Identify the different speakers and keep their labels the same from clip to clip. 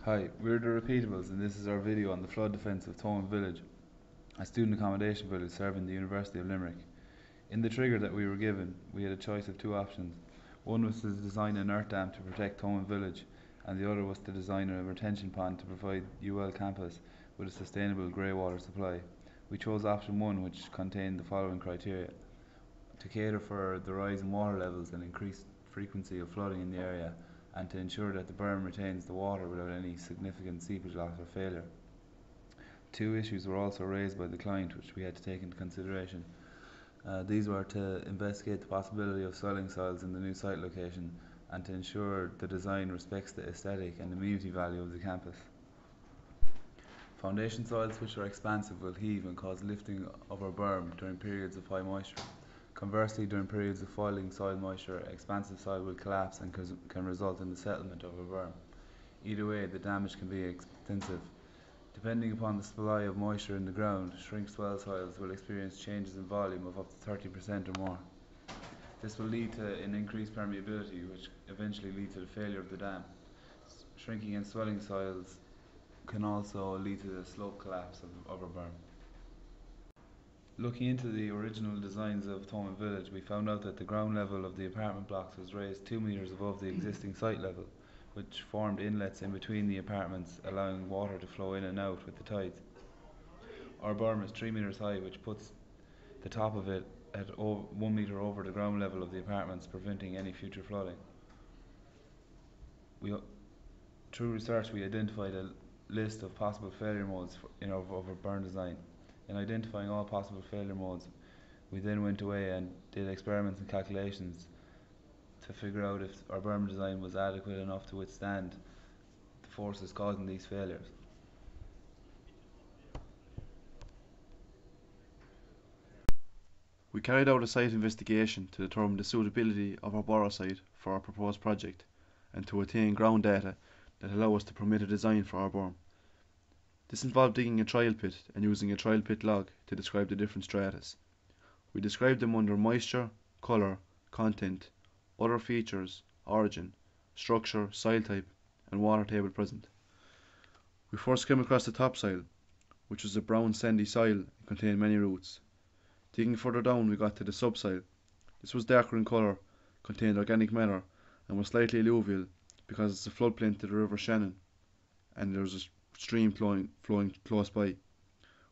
Speaker 1: Hi, we're the Repeatables and this is our video on the flood defence of Thomond Village, a student accommodation village serving the University of Limerick. In the trigger that we were given, we had a choice of two options. One was to design an earth dam to protect Thomond Village, and the other was to design a retention pond to provide UL campus with a sustainable grey water supply. We chose option 1, which contained the following criteria: to cater for the rise in water levels and increased frequency of flooding in the area, and to ensure that the berm retains the water without any significant seepage loss or failure. Two issues were also raised by the client which we had to take into consideration. These were to investigate the possibility of swelling soils in the new site location and to ensure the design respects the aesthetic and amenity value of the campus. Foundation soils which are expansive will heave and cause lifting of our berm during periods of high moisture. Conversely, during periods of falling soil moisture, expansive soil will collapse and can result in the settlement of a berm. Either way, the damage can be extensive. Depending upon the supply of moisture in the ground, shrink swell soils will experience changes in volume of up to 30% or more. This will lead to an increased permeability, which eventually leads to the failure of the dam. Shrinking and swelling soils can also lead to the slope collapse of a berm. Looking into the original designs of Thomond Village, we found out that the ground level of the apartment blocks was raised 2 metres above the existing site level, which formed inlets in between the apartments, allowing water to flow in and out with the tides. Our berm is 3 metres high, which puts the top of it at 1 metre over the ground level of the apartments, preventing any future flooding. Through research, we identified a list of possible failure modes of our berm design. In identifying all possible failure modes, we then went away and did experiments and calculations to figure out if our berm design was adequate enough to withstand the forces causing these failures.
Speaker 2: We carried out a site investigation to determine the suitability of our borough site for our proposed project and to attain ground data that allow us to permit a design for our berm. This involved digging a trial pit and using a trial pit log to describe the different stratas. We described them under moisture, colour, content, other features, origin, structure, soil type and water table present. We first came across the topsoil, which was a brown sandy soil and contained many roots. Digging further down we got to the subsoil. This was darker in colour, contained organic matter and was slightly alluvial because it's a floodplain to the River Shannon and there was a stream flowing close by.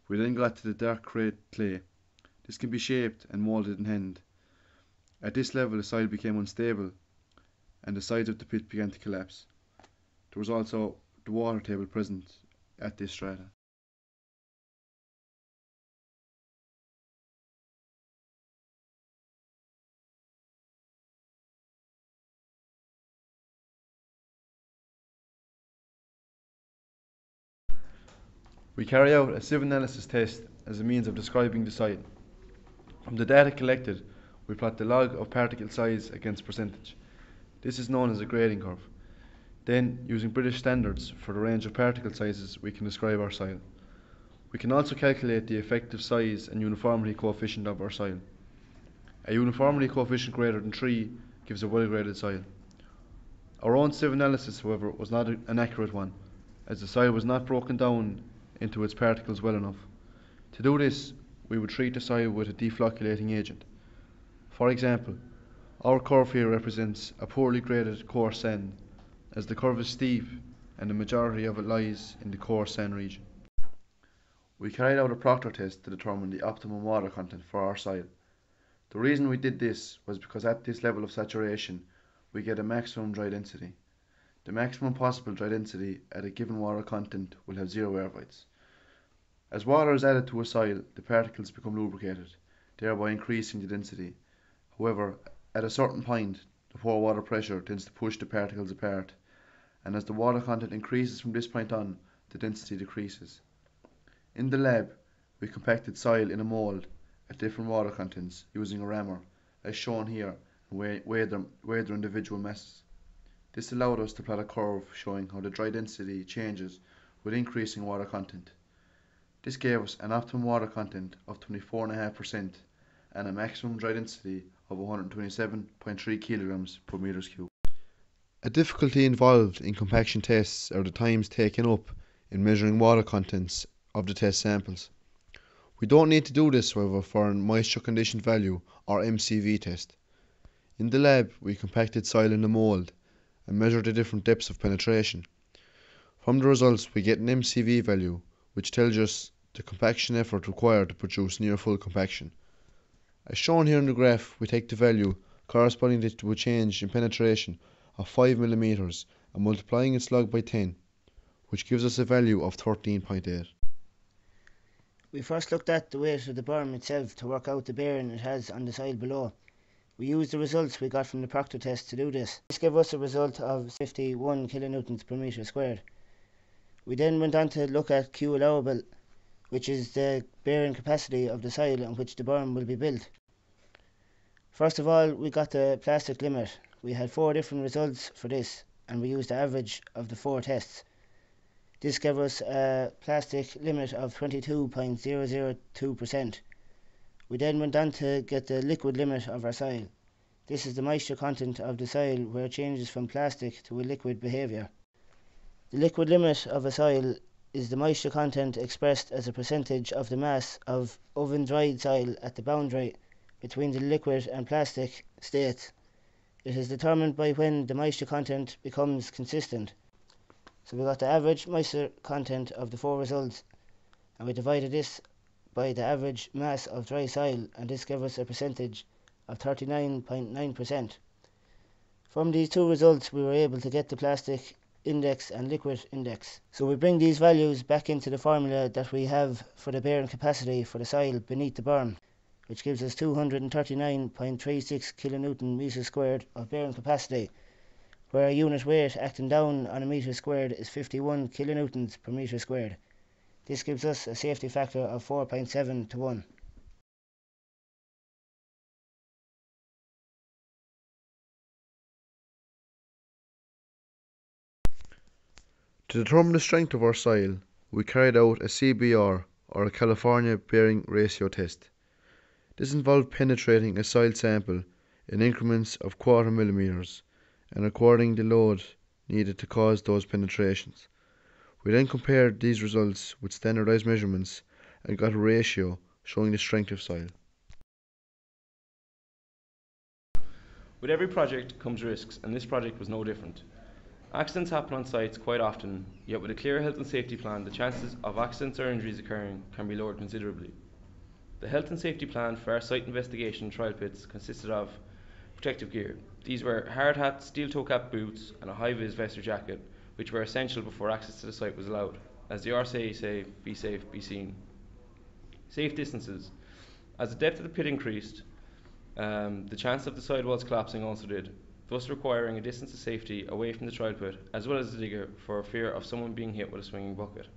Speaker 2: We then got to the dark clay. This can be shaped and moulded in hand. At this level the soil became unstable and the sides of the pit began to collapse. There was also the water table present at this strata. We carry out a sieve analysis test as a means of describing the soil. From the data collected, we plot the log of particle size against percentage. This is known as a grading curve. Then, using British standards for the range of particle sizes, we can describe our soil. We can also calculate the effective size and uniformity coefficient of our soil. A uniformity coefficient greater than 3 gives a well-graded soil. Our own sieve analysis, however, was not an accurate one, as the soil was not broken down into its particles well enough. To do this, we would treat the soil with a deflocculating agent. For example, our curve here represents a poorly graded coarse sand, as the curve is steep and the majority of it lies in the coarse sand region. We carried out a Proctor test to determine the optimum water content for our soil. The reason we did this was because at this level of saturation we get a maximum dry density. The maximum possible dry density at a given water content will have 0 air voids. As water is added to a soil, the particles become lubricated, thereby increasing the density. However, at a certain point, the pore water pressure tends to push the particles apart, and as the water content increases from this point on, the density decreases. In the lab, we compacted soil in a mould at different water contents using a rammer, as shown here, and weighed their individual masses. This allowed us to plot a curve showing how the dry density changes with increasing water content. This gave us an optimum water content of 24.5% and a maximum dry density of 127.3 kilograms per meters cubed. A difficulty involved in compaction tests are the times taken up in measuring water contents of the test samples. We don't need to do this, however, for a moisture condition value or MCV test. In the lab, we compacted soil in a mould and measured the different depths of penetration. From the results, we get an MCV value, which tells us the compaction effort required to produce near full compaction. As shown here in the graph, we take the value corresponding to a change in penetration of 5 mm and multiplying its log by 10, which gives us a value of 13.8.
Speaker 3: We first looked at the weight of the berm itself to work out the bearing it has on the soil below. We used the results we got from the Proctor test to do this. This gave us a result of 51 kilonewtons per metre squared. We then went on to look at Q allowable, which is the bearing capacity of the soil on which the berm will be built. First of all, we got the plastic limit. We had 4 different results for this, and we used the average of the 4 tests. This gave us a plastic limit of 22.002%. We then went on to get the liquid limit of our soil. This is the moisture content of the soil where it changes from plastic to a liquid behaviour. The liquid limit of a soil is the moisture content expressed as a percentage of the mass of oven-dried soil at the boundary between the liquid and plastic states. It is determined by when the moisture content becomes consistent. So we got the average moisture content of the 4 results, and we divided this by the average mass of dry soil, and this gave us a percentage of 39.9%. From these 2 results, we were able to get the plastic index and liquid index. So we bring these values back into the formula that we have for the bearing capacity for the soil beneath the berm, which gives us 239.36 kilonewton metre squared of bearing capacity, where a unit weight acting down on a metre squared is 51 kilonewtons per metre squared. This gives us a safety factor of 4.7 to 1.
Speaker 2: To determine the strength of our soil, we carried out a CBR, or a California Bearing Ratio test. This involved penetrating a soil sample in increments of 1/4 millimeters and recording the load needed to cause those penetrations. We then compared these results with standardized measurements and got a ratio showing the strength of soil.
Speaker 4: With every project comes risks, and this project was no different. Accidents happen on sites quite often, yet with a clear health and safety plan, the chances of accidents or injuries occurring can be lowered considerably. The health and safety plan for our site investigation trial pits consisted of protective gear. These were hard hats, steel toe cap boots, and a high-vis vest or jacket, which were essential before access to the site was allowed. As the RSA say, be safe, be seen. Safe distances. As the depth of the pit increased, the chance of the sidewalls collapsing also did, thus requiring a distance of safety away from the trial pit as well as the digger for fear of someone being hit with a swinging bucket.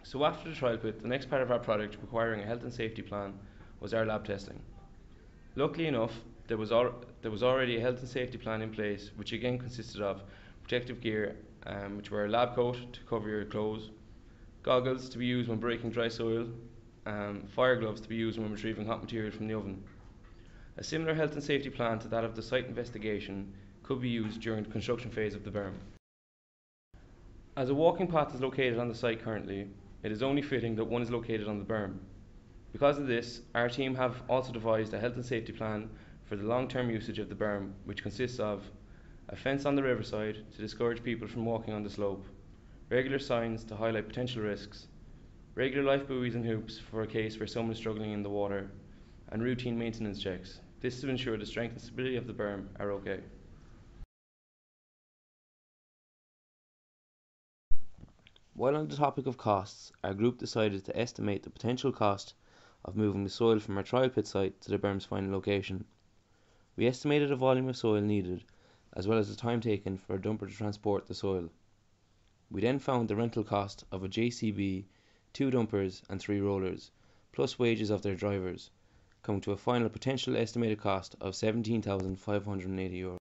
Speaker 4: So after the trial pit, the next part of our project requiring a health and safety plan was our lab testing. Luckily enough, there was already a health and safety plan in place, which again consisted of protective gear, which were a lab coat to cover your clothes, goggles to be used when breaking dry soil, fire gloves to be used when retrieving hot material from the oven. A similar health and safety plan to that of the site investigation could be used during the construction phase of the berm. As a walking path is located on the site currently, it is only fitting that one is located on the berm. Because of this, our team have also devised a health and safety plan for the long-term usage of the berm, which consists of a fence on the riverside to discourage people from walking on the slope, regular signs to highlight potential risks, regular life buoys and hoops for a case where someone is struggling in the water, and routine maintenance checks. This is to ensure the strength and stability of the berm are okay. While on the topic of costs, our group decided to estimate the potential cost of moving the soil from our trial pit site to the berm's final location. We estimated the volume of soil needed, as well as the time taken for a dumper to transport the soil. We then found the rental cost of a JCB, 2 dumpers and 3 rollers, plus wages of their drivers, coming to a final potential estimated cost of €17,580.